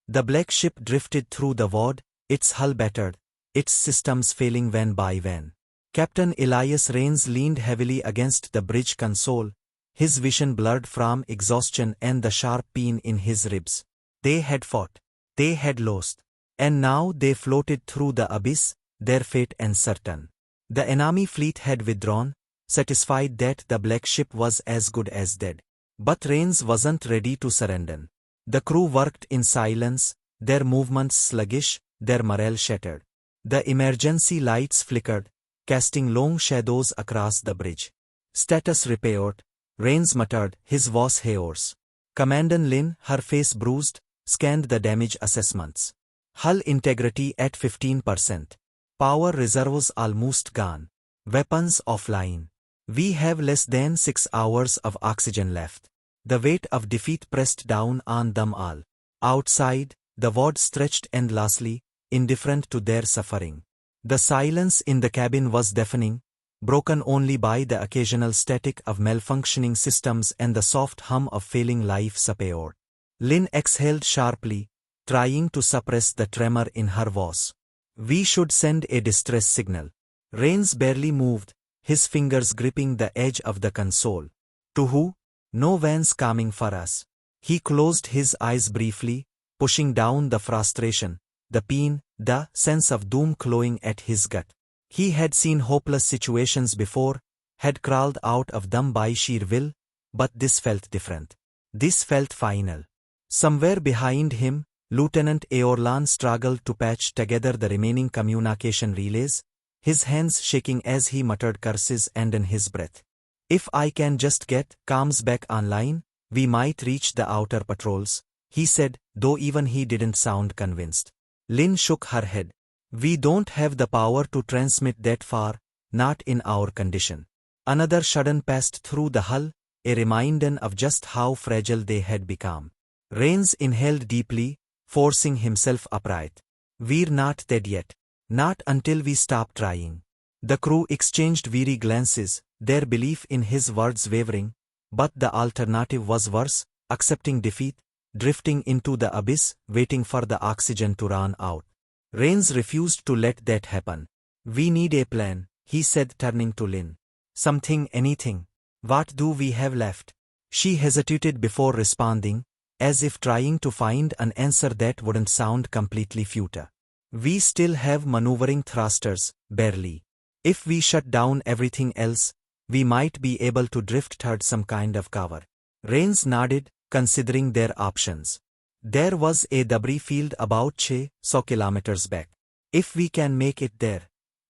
The black ship drifted through the void, its hull battered, its systems failing van by van. Captain Elias Rains leaned heavily against the bridge console, his vision blurred from exhaustion and the sharp pain in his ribs. They had fought. They had lost. And now they floated through the abyss, their fate uncertain. The enemy fleet had withdrawn, satisfied that the black ship was as good as dead. But Rains wasn't ready to surrender. The crew worked in silence, their movements sluggish, their morale shattered. The emergency lights flickered, casting long shadows across the bridge. Status report, Rains muttered, his voice hoarse. Commander Lin, her face bruised, scanned the damage assessments. Hull integrity at 15%. Power reserves almost gone. Weapons offline. We have less than 6 hours of oxygen left. The weight of defeat pressed down on them all. Outside, the void stretched endlessly, indifferent to their suffering. The silence in the cabin was deafening, broken only by the occasional static of malfunctioning systems and the soft hum of failing life support. Lin exhaled sharply, trying to suppress the tremor in her voice. We should send a distress signal. Rains barely moved, his fingers gripping the edge of the console. To who? No one's coming for us. He closed his eyes briefly, pushing down the frustration, the pain, the sense of doom clawing at his gut. He had seen hopeless situations before, had crawled out of them by sheer will, but this felt different. This felt final. Somewhere behind him, Lieutenant Aorlan struggled to patch together the remaining communication relays, his hands shaking as he muttered curses under his breath. If I can just get comms back online, we might reach the outer patrols, he said, though even he didn't sound convinced. Lin shook her head. We don't have the power to transmit that far, not in our condition. Another shudder passed through the hull, a reminder of just how fragile they had become. Rains inhaled deeply, forcing himself upright. We're not dead yet. Not until we stop trying. The crew exchanged weary glances, their belief in his words wavering, but the alternative was worse, accepting defeat, drifting into the abyss, waiting for the oxygen to run out. Rains refused to let that happen. We need a plan, he said, turning to Lin. Something, anything. What do we have left? She hesitated before responding, as if trying to find an answer that wouldn't sound completely futile. We still have maneuvering thrusters, barely. If we shut down everything else, we might be able to drift toward some kind of cover. Rains nodded, considering their options. There was a debris field about 600 kilometers back. If we can make it there,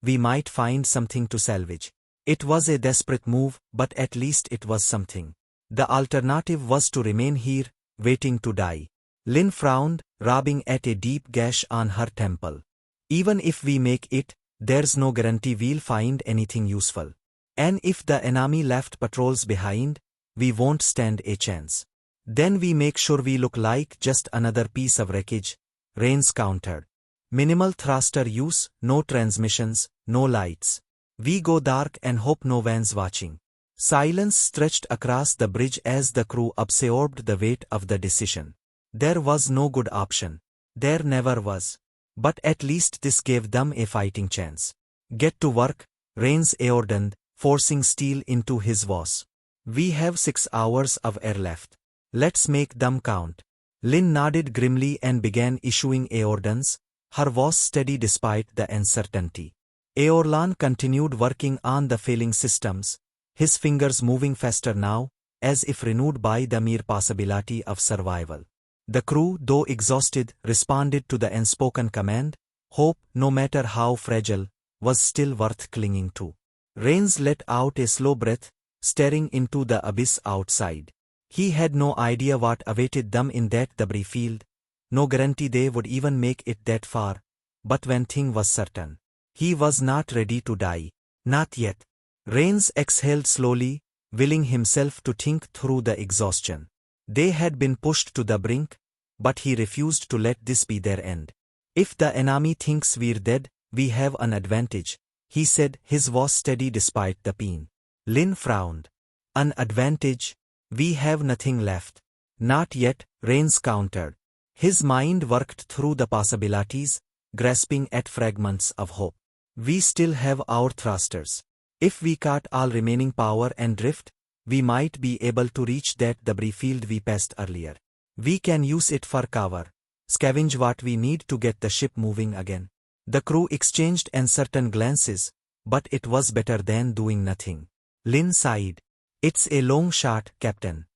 we might find something to salvage. It was a desperate move, but at least it was something. The alternative was to remain here, waiting to die. Lin frowned, rubbing at a deep gash on her temple. Even if we make it, there's no guarantee we'll find anything useful. And if the enemy left patrols behind, we won't stand a chance. Then we make sure we look like just another piece of wreckage, Rains countered. Minimal thruster use, no transmissions, no lights. We go dark and hope no one's watching. Silence stretched across the bridge as the crew absorbed the weight of the decision. There was no good option. There never was. But at least this gave them a fighting chance. Get to work, Rains ordered, forcing steel into his voice. We have 6 hours of air left. Let's make them count. Lin nodded grimly and began issuing orders, her voice steady despite the uncertainty. Aorlan continued working on the failing systems, his fingers moving faster now, as if renewed by the mere possibility of survival. The crew, though exhausted, responded to the unspoken command. Hope, no matter how fragile, was still worth clinging to. Rains let out a slow breath, staring into the abyss outside. He had no idea what awaited them in that debris field, no guarantee they would even make it that far, but one thing was certain. He was not ready to die. Not yet. Rains exhaled slowly, willing himself to think through the exhaustion. They had been pushed to the brink, but he refused to let this be their end. If the enemy thinks we're dead, we have an advantage, he said, his voice steady despite the pain. Lin frowned. An advantage? We have nothing left. Not yet, Rains countered. His mind worked through the possibilities, grasping at fragments of hope. We still have our thrusters. If we cut all remaining power and drift, we might be able to reach that debris field we passed earlier. We can use it for cover, scavenge what we need to get the ship moving again. The crew exchanged uncertain glances, but it was better than doing nothing. Lin sighed. It's a long shot, Captain.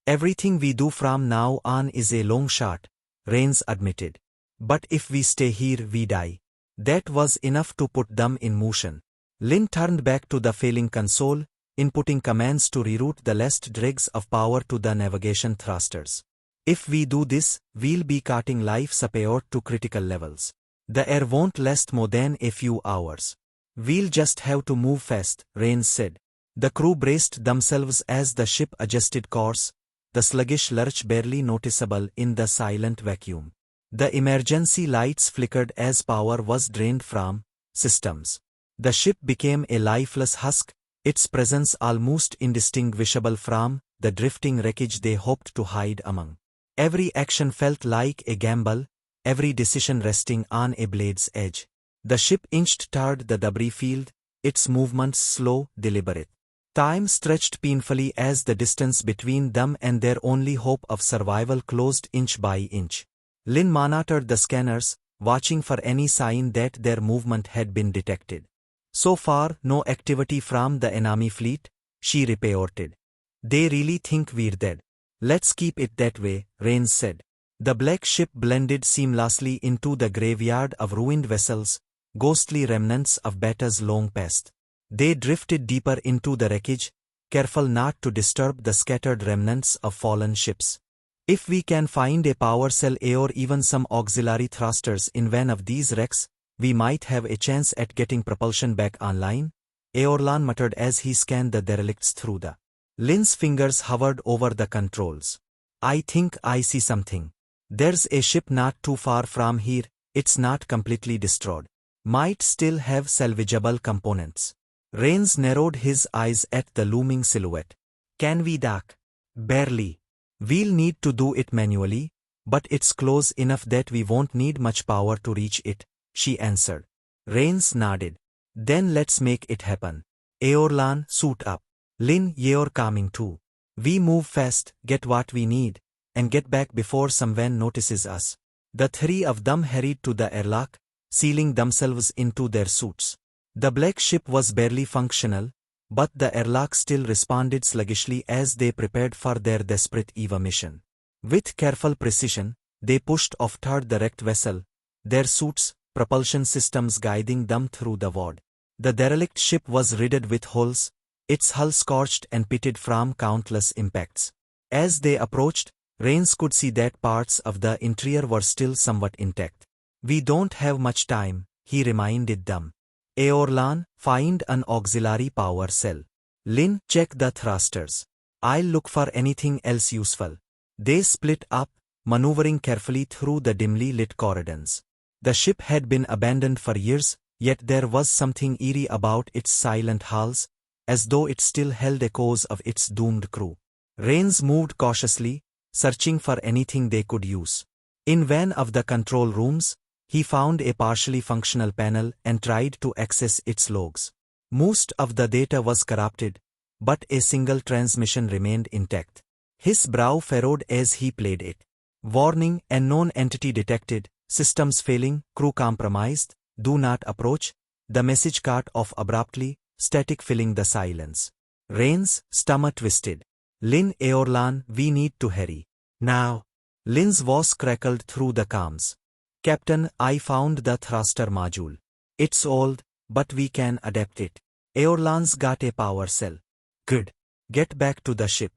Everything we do from now on is a long shot, Rains admitted. But if we stay here we die. That was enough to put them in motion. Lin turned back to the failing console, inputting commands to reroute the last dregs of power to the navigation thrusters. If we do this, we'll be cutting life support to critical levels. The air won't last more than a few hours. We'll just have to move fast, Rains said. The crew braced themselves as the ship adjusted course, the sluggish lurch barely noticeable in the silent vacuum. The emergency lights flickered as power was drained from systems. The ship became a lifeless husk, its presence almost indistinguishable from the drifting wreckage they hoped to hide among. Every action felt like a gamble, every decision resting on a blade's edge. The ship inched toward the debris field, its movements slow, deliberate. Time stretched painfully as the distance between them and their only hope of survival closed inch by inch. Lin monitored the scanners, watching for any sign that their movement had bin detected. So far, no activity from the enemy fleet, she reported. They really think we're dead. Let's keep it that way, Rains said. The black ship blended seamlessly into the graveyard of ruined vessels, ghostly remnants of battles long past. They drifted deeper into the wreckage, careful not to disturb the scattered remnants of fallen ships. If we can find a power cell or even some auxiliary thrusters in one of these wrecks, we might have a chance at getting propulsion back online, Aorlan muttered as he scanned the derelicts through the. Lin's fingers hovered over the controls. I think I see something. There's a ship not too far from here, it's not completely destroyed. Might still have salvageable components. Rains narrowed his eyes at the looming silhouette. Can we dock? Barely. We'll need to do it manually, but it's close enough that we won't need much power to reach it, she answered. Rains nodded. Then let's make it happen. Aorlan, suit up. Lin, you're coming too. We move fast, get what we need, and get back before someone notices us. The three of them hurried to the airlock, sealing themselves into their suits. The black ship was barely functional, but the airlock still responded sluggishly as they prepared for their desperate EVA mission. With careful precision, they pushed off toward the wrecked vessel, their suits, propulsion systems guiding them through the void. The derelict ship was riddled with holes, its hull scorched and pitted from countless impacts. As they approached, Rains could see that parts of the interior were still somewhat intact. We don't have much time, he reminded them. Aorlan, find an auxiliary power cell. Lin, check the thrusters. I'll look for anything else useful. They split up, maneuvering carefully through the dimly lit corridors. The ship had been abandoned for years, yet there was something eerie about its silent halls, as though it still held echoes of its doomed crew. Rains moved cautiously, searching for anything they could use. In one of the control rooms, he found a partially functional panel and tried to access its logs. Most of the data was corrupted, but a single transmission remained intact. His brow furrowed as he played it. Warning, unknown entity detected, systems failing, crew compromised, do not approach. The message cut off abruptly, static filling the silence. Rains, stomach twisted. Lin, Aorlan, we need to hurry. Now. Lin's voice crackled through the comms. Captain, I found the thruster module. It's old, but we can adapt it. Aorlan's got a power cell. Good. Get back to the ship.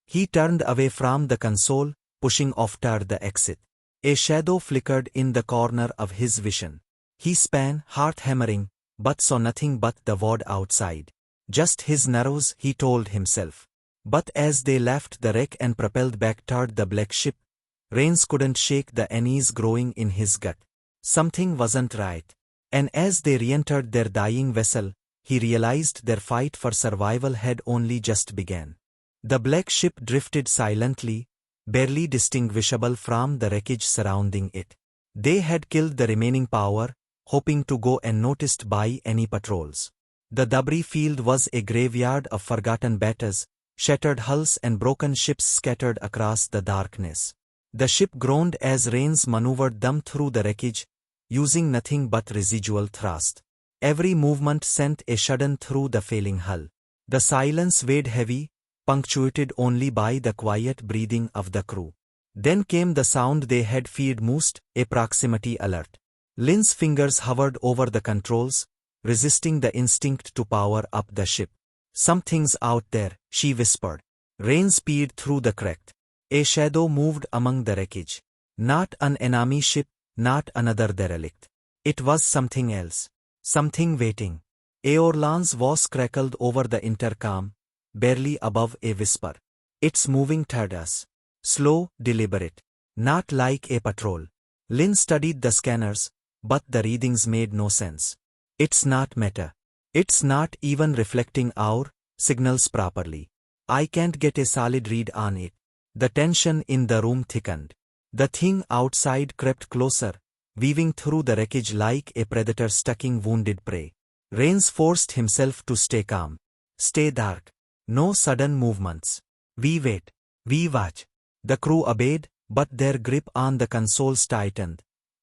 He turned away from the console, pushing off toward the exit. A shadow flickered in the corner of his vision. He span, heart hammering, but saw nothing but the void outside. Just his narrows, he told himself. But as they left the wreck and propelled back toward the black ship, Rains couldn't shake the unease growing in his gut. Something wasn't right. And as they re-entered their dying vessel, he realized their fight for survival had only just begun. The black ship drifted silently, barely distinguishable from the wreckage surrounding it. They had killed the remaining power, hoping to go unnoticed by any patrols. The debris field was a graveyard of forgotten battles, shattered hulls and broken ships scattered across the darkness. The ship groaned as Rains maneuvered them through the wreckage, using nothing but residual thrust. Every movement sent a shudder through the failing hull. The silence weighed heavy, punctuated only by the quiet breathing of the crew. Then came the sound they had feared most, a proximity alert. Lynn's fingers hovered over the controls, resisting the instinct to power up the ship. "Something's out there," she whispered. Rains peered through the crack. A shadow moved among the wreckage. Not an enemy ship, not another derelict. It was something else. Something waiting. Aorlan's voice crackled over the intercom, barely above a whisper. "It's moving toward us. Slow, deliberate. Not like a patrol." Lynn studied the scanners, but the readings made no sense. "It's not meta. It's not even reflecting our signals properly. I can't get a solid read on it." The tension in the room thickened. The thing outside crept closer, weaving through the wreckage like a predator stalking wounded prey. Rains forced himself to stay calm. "Stay dark. No sudden movements. We wait. We watch." The crew obeyed, but their grip on the consoles tightened,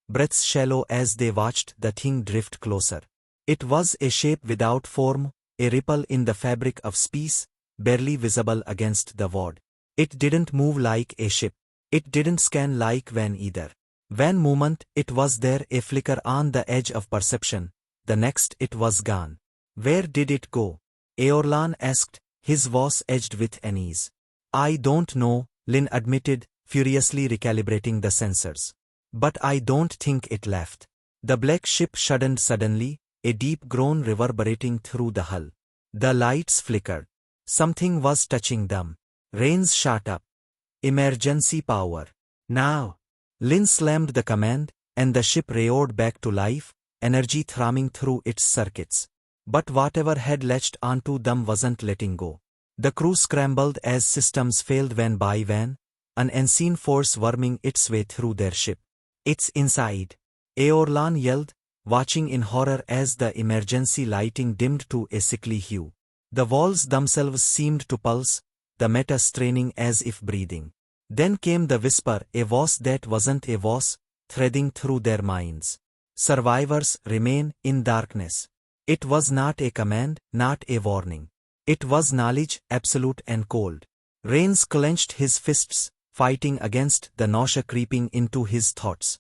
breaths shallow as they watched the thing drift closer. It was a shape without form, a ripple in the fabric of space, barely visible against the void. It didn't move like a ship. It didn't scan like Van either. One moment it was there, a flicker on the edge of perception, the next it was gone. "Where did it go?" Aorlan asked, his voice edged with unease. "I don't know," Lynn admitted, furiously recalibrating the sensors. "But I don't think it left." The black ship shuddered suddenly, a deep groan reverberating through the hull. The lights flickered. Something was touching them. Rains shot up. "Emergency power. Now!" Lynn slammed the command, and the ship roared back to life, energy thrumming through its circuits. But whatever had latched onto them wasn't letting go. The crew scrambled as systems failed one by one, an unseen force worming its way through their ship. "It's inside!" Aorlan yelled, watching in horror as the emergency lighting dimmed to a sickly hue. The walls themselves seemed to pulse, the meta straining as if breathing. Then came the whisper, a voice that wasn't a voice, threading through their minds. "Survivors remain in darkness." It was not a command, not a warning. It was knowledge, absolute and cold. Rains clenched his fists, fighting against the nausea creeping into his thoughts.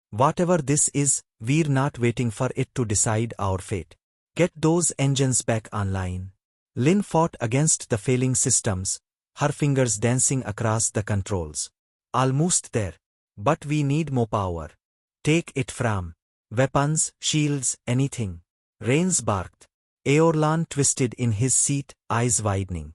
"Whatever this is, we're not waiting for it to decide our fate. Get those engines back online." Lynn fought against the failing systems, her fingers dancing across the controls. "Almost there. But we need more power. Take it from weapons, shields, anything." Rains barked. Aorlan twisted in his seat, eyes widening.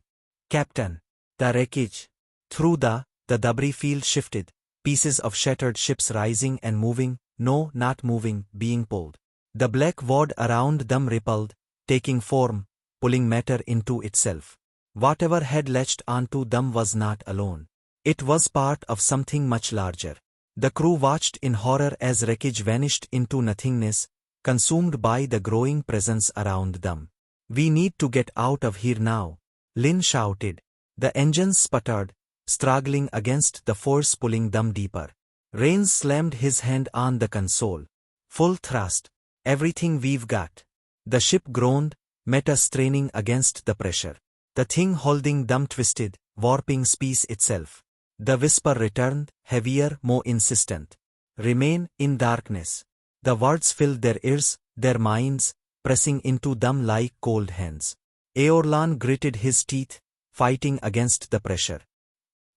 "Captain." The wreckage. Through the debris field shifted, pieces of shattered ships rising and moving, no, not moving, being pulled. The black void around them rippled, taking form, pulling matter into itself. Whatever had latched onto them was not alone. It was part of something much larger. The crew watched in horror as wreckage vanished into nothingness, consumed by the growing presence around them. "We need to get out of here now," Lynn shouted. The engines sputtered, struggling against the force pulling them deeper. Rains slammed his hand on the console. "Full thrust. Everything we've got." The ship groaned, meta straining against the pressure. The thing holding them twisted, warping space itself. The whisper returned, heavier, more insistent. "Remain in darkness." The words filled their ears, their minds, pressing into them like cold hands. Aorlan gritted his teeth, fighting against the pressure.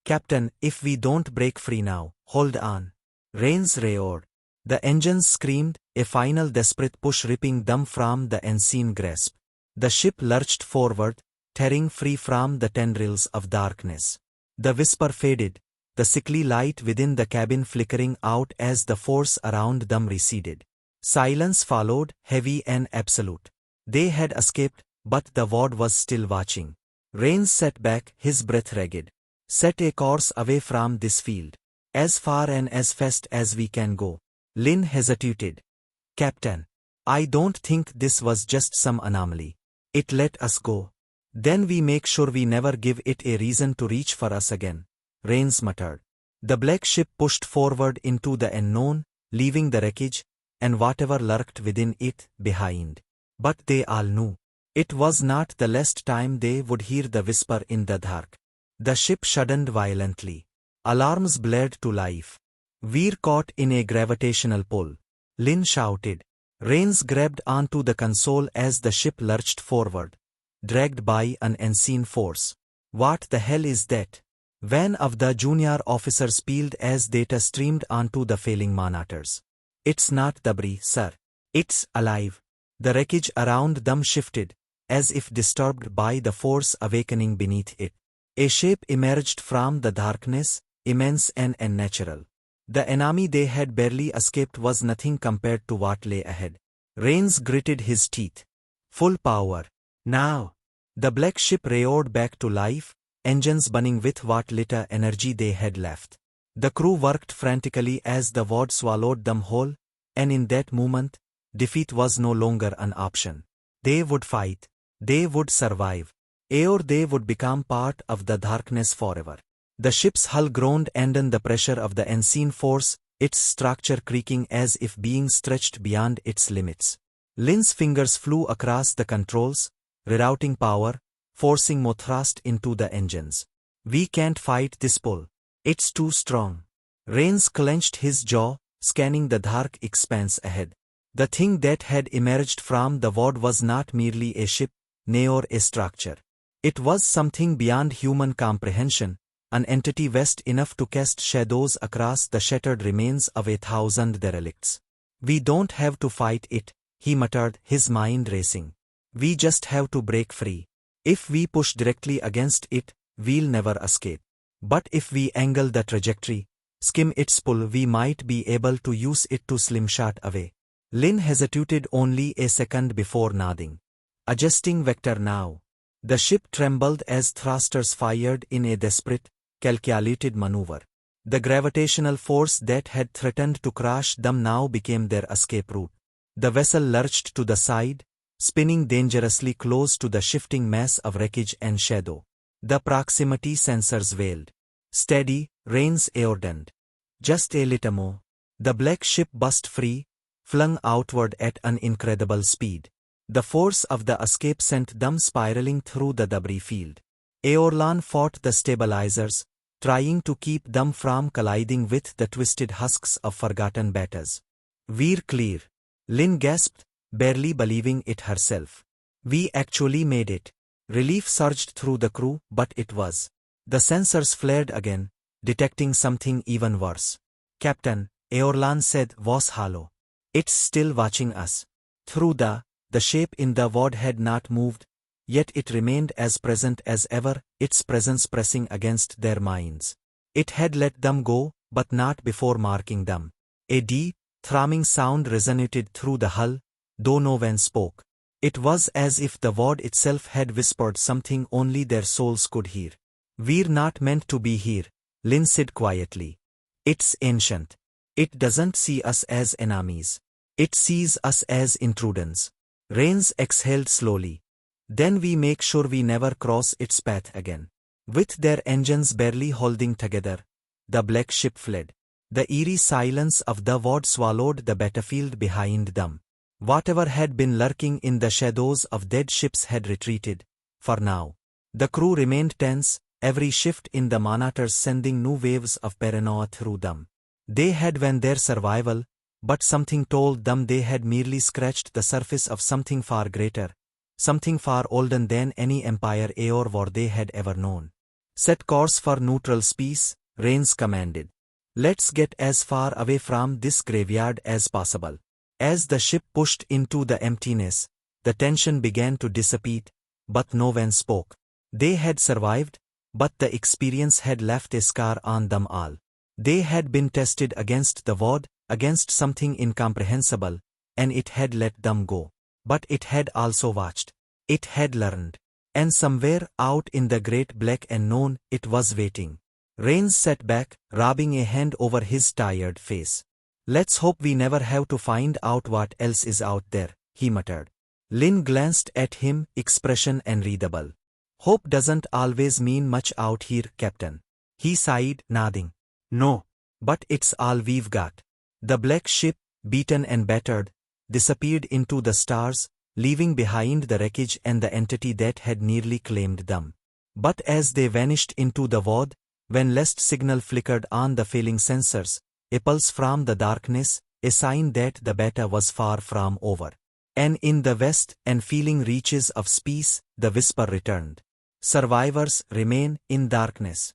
"Captain, if we don't break free now, hold on." Rains roared. The engines screamed, a final desperate push ripping them from the unseen grasp. The ship lurched forward, tearing free from the tendrils of darkness. The whisper faded, the sickly light within the cabin flickering out as the force around them receded. Silence followed, heavy and absolute. They had escaped, but the void was still watching. Rains sat back, his breath ragged. Set a course away from this field. As far and as fast as we can go. Lin hesitated. Captain, I don't think this was just some anomaly. It let us go. Then we make sure we never give it a reason to reach for us again. Rains muttered. The black ship pushed forward into the unknown, leaving the wreckage, and whatever lurked within it, behind. But they all knew. It was not the last time they would hear the whisper in the dark. The ship shuddered violently. Alarms blared to life. We're caught in a gravitational pull. Lin shouted. Rains grabbed onto the console as the ship lurched forward, dragged by an unseen force. What the hell is that? One of the junior officers pealed as data streamed onto the failing monitors. It's not debris, sir. It's alive. The wreckage around them shifted, as if disturbed by the force awakening beneath it. A shape emerged from the darkness, immense and unnatural. The enemy they had barely escaped was nothing compared to what lay ahead. Rains gritted his teeth. Full power. Now. The black ship roared back to life, engines burning with what little energy they had left. The crew worked frantically as the void swallowed them whole, and in that moment, defeat was no longer an option. They would fight. They would survive. Or they would become part of the darkness forever. The ship's hull groaned under the pressure of the unseen force, its structure creaking as if being stretched beyond its limits. Lin's fingers flew across the controls, rerouting power, forcing more thrust into the engines. We can't fight this pull. It's too strong. Rains clenched his jaw, scanning the dark expanse ahead. The thing that had emerged from the void was not merely a ship, nor a structure. It was something beyond human comprehension, an entity vast enough to cast shadows across the shattered remains of 1,000 derelicts. We don't have to fight it, he muttered, his mind racing. We just have to break free. If we push directly against it, we'll never escape. But if we angle the trajectory, skim its pull, we might be able to use it to slingshot away. Lin hesitated only a second before nodding. Adjusting vector now. The ship trembled as thrusters fired in a desperate, calculated maneuver. The gravitational force that had threatened to crush them now became their escape route. The vessel lurched to the side, spinning dangerously close to the shifting mass of wreckage and shadow. The proximity sensors wailed. Steady, Rains ordered. Just a little more. The black ship burst free, flung outward at an incredible speed. The force of the escape sent them spiraling through the debris field. Aorlan fought the stabilizers, trying to keep them from colliding with the twisted husks of forgotten batters. We're clear. Lin gasped, barely believing it herself. We actually made it. Relief surged through the crew, but it was. The sensors flared again, detecting something even worse. Captain, Aorlan said, was hollow. It's still watching us. Through the shape in the void had not moved, yet it remained as present as ever, its presence pressing against their minds. It had let them go, but not before marking them. A deep, thrumming sound resonated through the hull, though no one spoke. It was as if the void itself had whispered something only their souls could hear. We're not meant to be here, Lin said quietly. It's ancient. It doesn't see us as enemies. It sees us as intruders. Rains exhaled slowly. Then we make sure we never cross its path again. With their engines barely holding together, the black ship fled. The eerie silence of the void swallowed the battlefield behind them. Whatever had been lurking in the shadows of dead ships had retreated, for now. The crew remained tense, every shift in the monitors sending new waves of paranoia through them. They had won their survival, but something told them they had merely scratched the surface of something far greater, something far older than any empire or war they had ever known. Set course for neutral space, Rains commanded. Let's get as far away from this graveyard as possible. As the ship pushed into the emptiness, the tension began to dissipate, but no one spoke. They had survived, but the experience had left a scar on them all. They had been tested against the void, against something incomprehensible, and it had let them go. But it had also watched. It had learned. And somewhere out in the great black unknown, it was waiting. Rains sat back, rubbing a hand over his tired face. Let's hope we never have to find out what else is out there, he muttered. Lynn glanced at him, expression unreadable. Hope doesn't always mean much out here, Captain. He sighed, nodding. No. But it's all we've got. The black ship, beaten and battered, disappeared into the stars, leaving behind the wreckage and the entity that had nearly claimed them. But as they vanished into the void, when last signal flickered on the failing sensors, a pulse from the darkness, a sign that the battle was far from over. And in the west, and feeling reaches of space, the whisper returned. Survivors remain in darkness.